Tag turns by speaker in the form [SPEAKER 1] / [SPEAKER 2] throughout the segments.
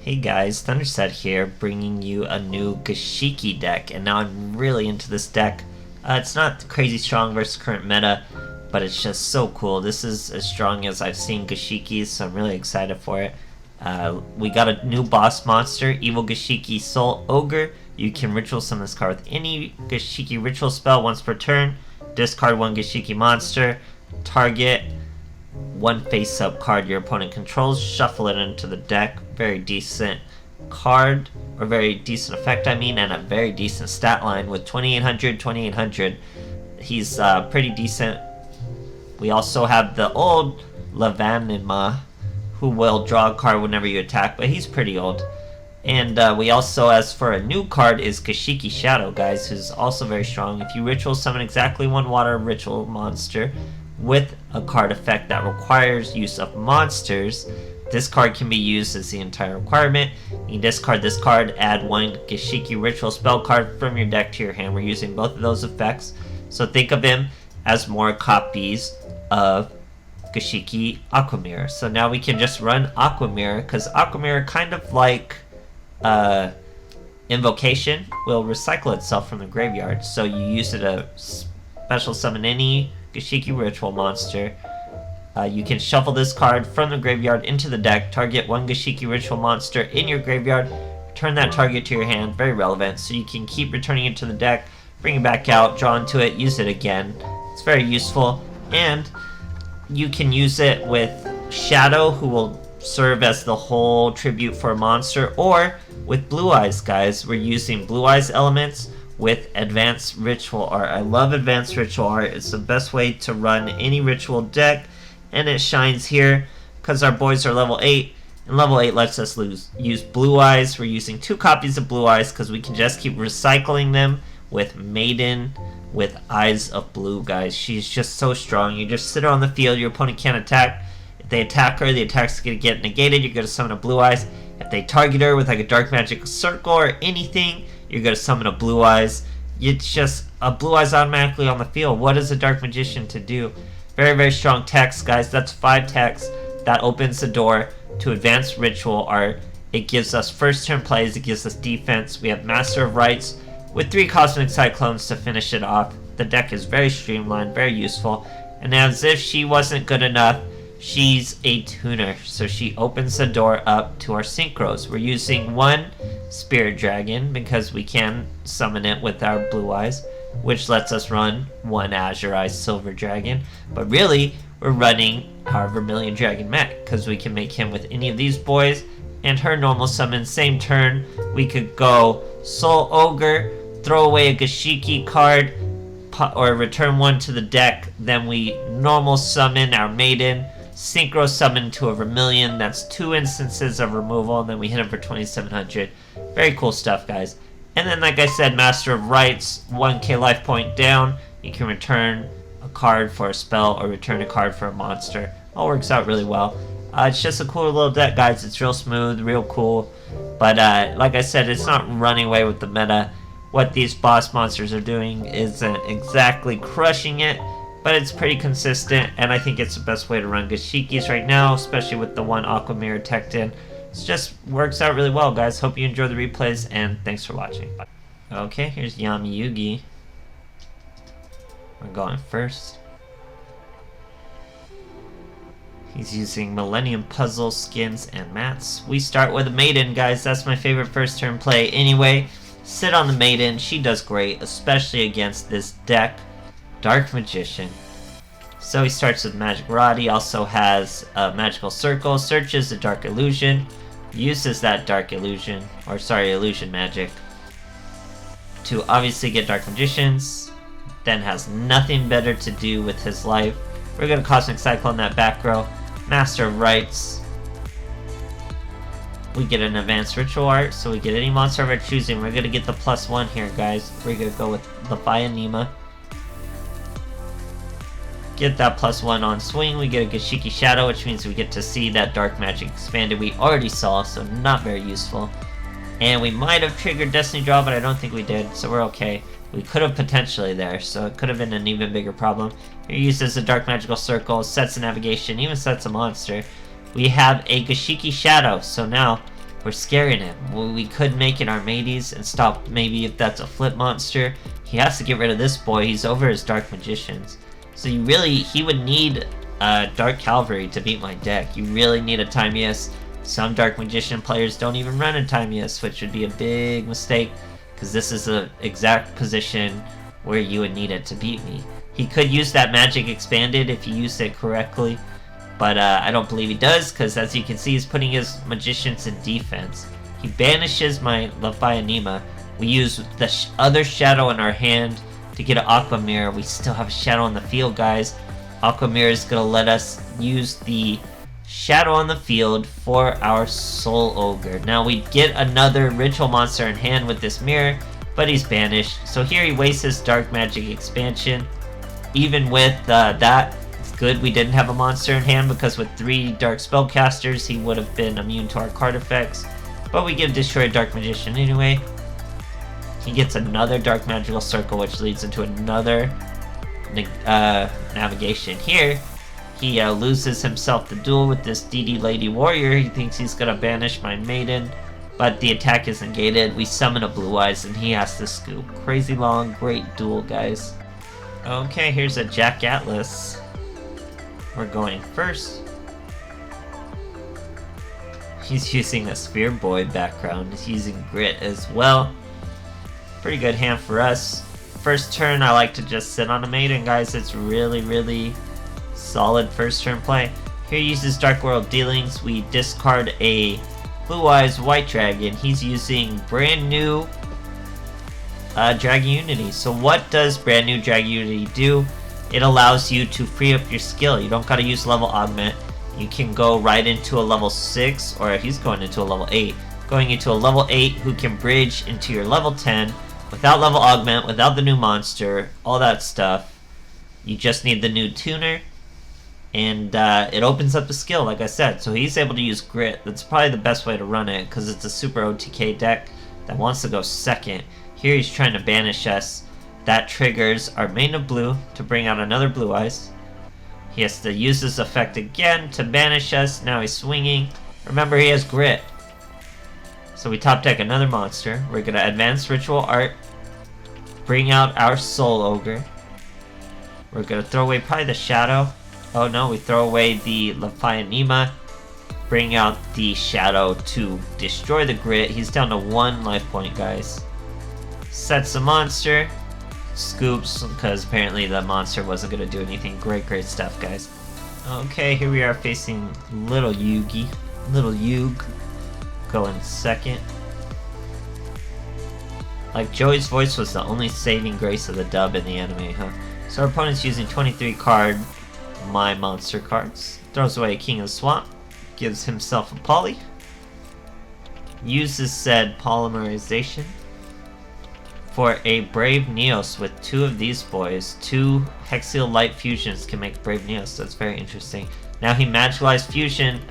[SPEAKER 1] Hey guys, Thunderset here, bringing you a new Gishiki deck, and now I'm really into this deck. It's not crazy strong versus current meta, but it's just so cool. This is as strong as I've seen Gishikis, so I'm really excited for it. We got a new boss monster, Evil Gishiki Soul Ogre. You can ritual summon this card with any Gishiki ritual spell once per turn. Discard one Gishiki monster, target one face-up card your opponent controls, shuffle it into the deck. Very decent card, or very decent effect I mean, and a very decent stat line with 2800. He's pretty decent. We also have the old Lavanima, who will draw a card whenever you attack, but he's pretty old. And we also, as for a new card, is Gishiki Shadow, guys, who's also very strong. If you ritual summon exactly one water ritual monster with a card effect that requires use of monsters, this card can be used as the entire requirement. You can discard this card, add one Gishiki ritual spell card from your deck to your hand. We're using both of those effects, so think of him as more copies of Gishiki Aquamirror. So now we can just run Aquamirror, because Aquamirror, kind of like Invocation, will recycle itself from the graveyard. So you use it to special summon any Gishiki ritual monster. You can shuffle this card from the graveyard into the deck, target one Gishiki ritual monster in your graveyard, return that target to your hand. Very relevant, so you can keep returning it to the deck, bring it back out, draw into it, use it again. It's very useful, and you can use it with Shadow, who will serve as the whole tribute for a monster, or with Blue Eyes, guys. We're using Blue Eyes elements with Advanced Ritual Art. I love Advanced Ritual Art. It's the best way to run any ritual deck, and it shines here because our boys are level 8, and level 8 lets us use Blue Eyes. We're using 2 copies of Blue Eyes because we can just keep recycling them with Maiden with Eyes of Blue, guys. She's just so strong. You just sit her on the field, your opponent can't attack. If they attack her, the attack's going to get negated. You're going to summon a Blue Eyes. If they target her with like a Dark Magic Circle or anything, you're going to summon a Blue Eyes. It's just a Blue Eyes automatically on the field. What is a Dark Magician to do? Very, very strong text, guys. That's 5 text. That opens the door to Advanced Ritual Art. It gives us first turn plays. It gives us defense. We have Master of Rites with 3 Cosmic Cyclones to finish it off. The deck is very streamlined, very useful. And as if she wasn't good enough, she's a tuner, so she opens the door up to our synchros. We're using 1 Spirit Dragon because we can summon it with our Blue Eyes, which lets us run 1 Azure Eyes Silver Dragon. But really, we're running our Vermilion Dragon mech because we can make him with any of these boys, and her normal summon, same turn. We could go Soul Ogre, throw away a Gishiki card, or return 1 to the deck. Then we normal summon our Maiden, synchro summon to a Vermilion. That's 2 instances of removal, and then we hit him for 2700. Very cool stuff, guys. And then, like I said, Master of Rites, 1k life point down. You can return a card for a spell or return a card for a monster. All works out really well. It's just a cool little deck, guys. It's real smooth, real cool. But like I said, it's not running away with the meta. What these boss monsters are doing isn't exactly crushing it, but it's pretty consistent, and I think it's the best way to run Gishikis right now, especially with the 1 Aquamirror teched in. It just works out really well, guys. Hope you enjoy the replays, and thanks for watching. Bye. Okay, here's Yami Yugi. We're going first. He's using Millennium Puzzle, skins, and mats. We start with a Maiden, guys. That's my favorite first turn play anyway. Sit on the Maiden. She does great, especially against this deck. Dark Magician. So he starts with Magic Rod. He also has a Magical Circle, searches a Dark Illusion, uses that Dark Illusion, or sorry, Illusion Magic, to obviously get Dark Magicians, then has nothing better to do with his life. We're going to Cosmic Cyclone that back row, Master of Rites. We get an Advanced Ritual Art, so we get any monster of our choosing. We're going to get the +1 here, guys. We're going to go with the Nima. Get that +1 on swing. We get a Gishiki Shadow, which means we get to see that Dark Magic expanded we already saw, so not very useful. And we might have triggered Destiny Draw, but I don't think we did, so we're okay. We could have potentially there, so it could have been an even bigger problem. Here uses a Dark Magical Circle, sets a Navigation, even sets a monster. We have a Gishiki Shadow, so now we're scaring him. Well, we could make it Armades and stop maybe if that's a flip monster. He has to get rid of this boy. He's over his Dark Magicians. So he would need Dark Cavalry to beat my deck. You really need a Timeus. Some Dark Magician players don't even run a Timeus, which would be a big mistake, because this is the exact position where you would need it to beat me. He could use that Magic Expanded if he used it correctly, but I don't believe he does, because as you can see, he's putting his Magicians in defense. He banishes my Levianima. We use the other Shadow in our hand to get an Aqua Mirror. We still have a Shadow on the field, guys. Aqua Mirror is going to let us use the Shadow on the field for our Soul Ogre. Now we get another Ritual Monster in hand with this Mirror, but he's banished. So here he wastes his Dark Magic Expansion. Even with that, it's good we didn't have a monster in hand, because with 3 Dark Spellcasters he would have been immune to our card effects. But we give Destroy Dark Magician anyway. He gets another Dark Magical Circle, which leads into another navigation. Here, he loses himself the duel with this DD Lady Warrior. He thinks he's gonna banish my Maiden, but the attack is negated. We summon a Blue Eyes, and he has to scoop. Crazy long, great duel, guys. Okay, here's a Jack Atlas. We're going first. He's using a Sphere Boy background. He's using Grit as well. Pretty good hand for us. First turn, I like to just sit on a Maiden, guys. It's really, really solid first turn play. Here he uses Dark World Dealings. We discard a Blue Eyes White Dragon. He's using brand new Dragon Unity. So what does brand new Dragon Unity do? It allows you to free up your skill. You don't gotta use level augment. You can go right into a level 6, or he's going into a level 8. Going into a level 8 who can bridge into your level 10 without level augment, without the new monster, all that stuff. You just need the new tuner, and it opens up the skill, like I said. So he's able to use Grit. That's probably the best way to run it, because it's a super OTK deck that wants to go second. Here he's trying to banish us. That triggers our Maiden of Blue to bring out another Blue Eyes. He has to use this effect again to banish us. Now he's swinging. Remember, he has Grit. So we top deck another monster. We're going to advance Ritual Art, bring out our Soul Ogre. We're going to throw away probably the Shadow. Oh no, we throw away the Levianima, bring out the Shadow to destroy the Grit. He's down to 1 life point, guys. Sets a monster, scoops, because apparently the monster wasn't going to do anything. Great stuff, guys. Okay, here we are facing Little Yugi. Little Yug. Going second. Like, Joey's voice was the only saving grace of the dub in the anime, huh? So our opponent's using 23 card My Monster cards. Throws away a King of the Swamp. Gives himself a Poly. Uses said Polymerization for a Brave Neos with 2 of these boys. 2 Hexial Light Fusions can make Brave Neos. That's very interesting. Now he Magicalized Fusion,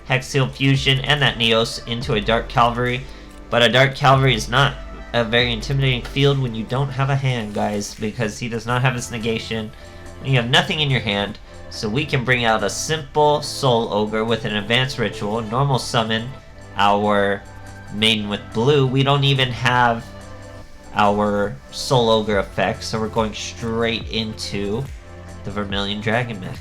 [SPEAKER 1] Hexial Fusion and that Neos into a Dark Cavalry, but a Dark Cavalry is not a very intimidating field when you don't have a hand, guys, because he does not have his negation and you have nothing in your hand. So we can bring out a simple Soul Ogre with an advanced ritual, normal summon our Maiden with Blue. We don't even have our Soul Ogre effect, so we're going straight into the Vermilion Dragon Mech.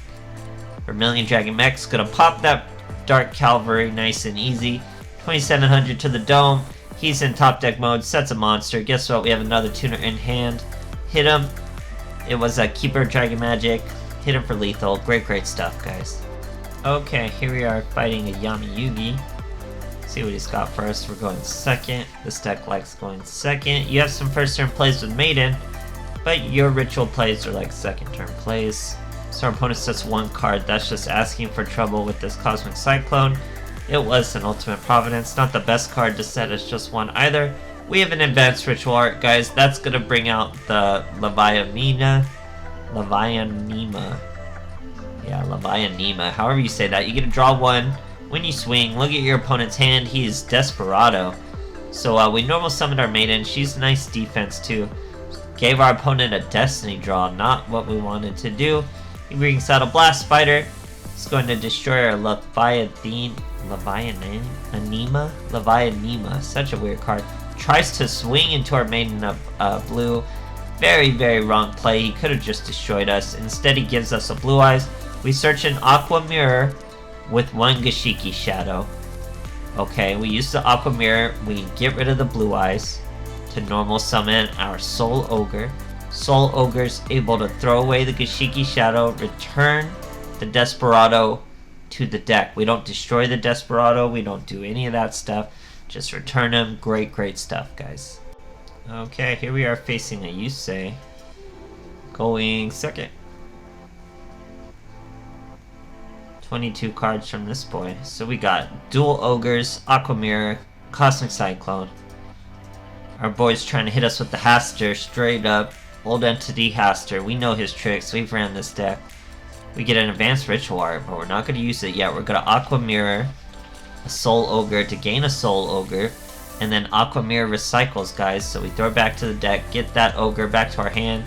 [SPEAKER 1] Vermilion Dragon Mech's gonna pop that Dark Cavalry nice and easy. 2700 to the dome. He's in top deck mode, sets a monster. Guess what? We have another tuner in hand. Hit him. It was a Keeper Dragon Magic. Hit him for lethal. Great stuff, guys. Okay, here we are fighting a Yami Yugi. See what he's got for us. We're going second. This deck likes going second. You have some first turn plays with Maiden, but your ritual plays are like second turn plays. So our opponent sets 1 card. That's just asking for trouble with this Cosmic Cyclone. It was an Ultimate Providence. Not the best card to set as just 1 either. We have an Advanced Ritual Art, guys. That's going to bring out the Levianima. Yeah, Levianima. However you say that. You get to draw 1. When you swing, look at your opponent's hand. He is Desperado. So we normal summoned our Maiden. She's nice defense too. Gave our opponent a Destiny draw. Not what we wanted to do. He brings out a Blast Spider. It's going to destroy our Levianima, such a weird card. Tries to swing into our maiden of blue. Very, very wrong play. He could have just destroyed us. Instead, he gives us a blue eyes. We search an Aqua Mirror with one Gishiki Shadow. Okay, we use the Aqua Mirror. We get rid of the blue eyes to normal summon our Soul Ogre. Soul Ogre's able to throw away the Gishiki Shadow, return the Desperado to the deck. We don't destroy the Desperado. We don't do any of that stuff. Just return him. Great, great stuff, guys. Okay, here we are facing a Yusei. Going second. 22 cards from this boy. So we got Dual Ogres, Aqua Mirror, Cosmic Cyclone. Our boy's trying to hit us with the Haster, straight up. Old Entity Haster. We know his tricks. We've ran this deck. We get an Advanced Ritual Art, but we're not going to use it yet. We're going to Aqua Mirror a Soul Ogre to gain a Soul Ogre. And then Aqua Mirror recycles, guys. So we throw it back to the deck, get that Ogre back to our hand.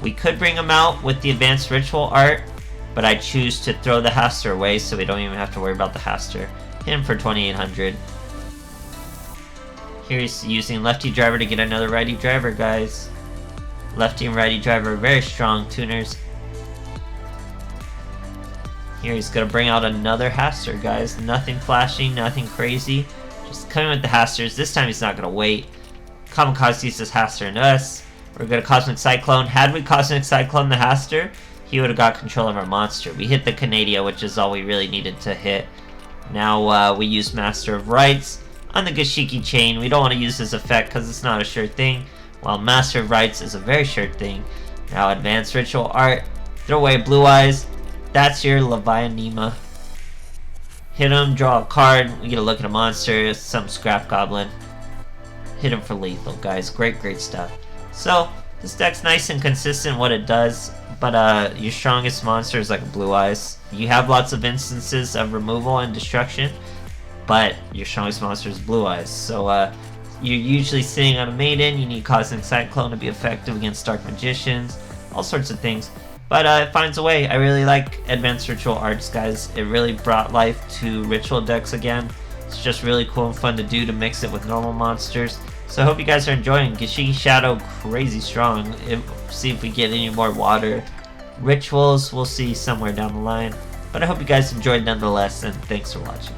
[SPEAKER 1] We could bring him out with the Advanced Ritual Art, but I choose to throw the Haster away so we don't even have to worry about the Haster. Hit him for 2,800. Here he's using Lefty Driver to get another Righty Driver, guys. Lefty and Righty Driver are very strong tuners. Here he's going to bring out another Haster, guys. Nothing flashy, nothing crazy. Just coming with the Hasters. This time he's not going to wait. Kamikaze uses Haster and us. We're going to Cosmic Cyclone. Had we Cosmic Cyclone the Haster, he would have got control of our monster. We hit the Canadia, which is all we really needed to hit. Now we use Master of Rights on the Gishiki chain. We don't want to use his effect because it's not a sure thing, while Master of Rights is a very sure thing. Now Advanced Ritual Art. Throw away Blue Eyes. That's your Levianima. Hit him, draw a card. We get a look at a monster, some Scrap Goblin. Hit him for lethal, guys. Great, great stuff. So, this deck's nice and consistent what it does, but your strongest monster is like a Blue Eyes. You have lots of instances of removal and destruction, but your strongest monster is Blue Eyes. So, you're usually sitting on a Maiden. You need Cosmic Cyclone to be effective against Dark Magicians, all sorts of things. But it finds a way. I really like Advanced Ritual Arts, guys. It really brought life to ritual decks again. It's just really cool and fun to do to mix it with normal monsters. So I hope you guys are enjoying. Gishiki Shadow, crazy strong. See if we get any more water. Rituals, we'll see somewhere down the line. But I hope you guys enjoyed nonetheless, and thanks for watching.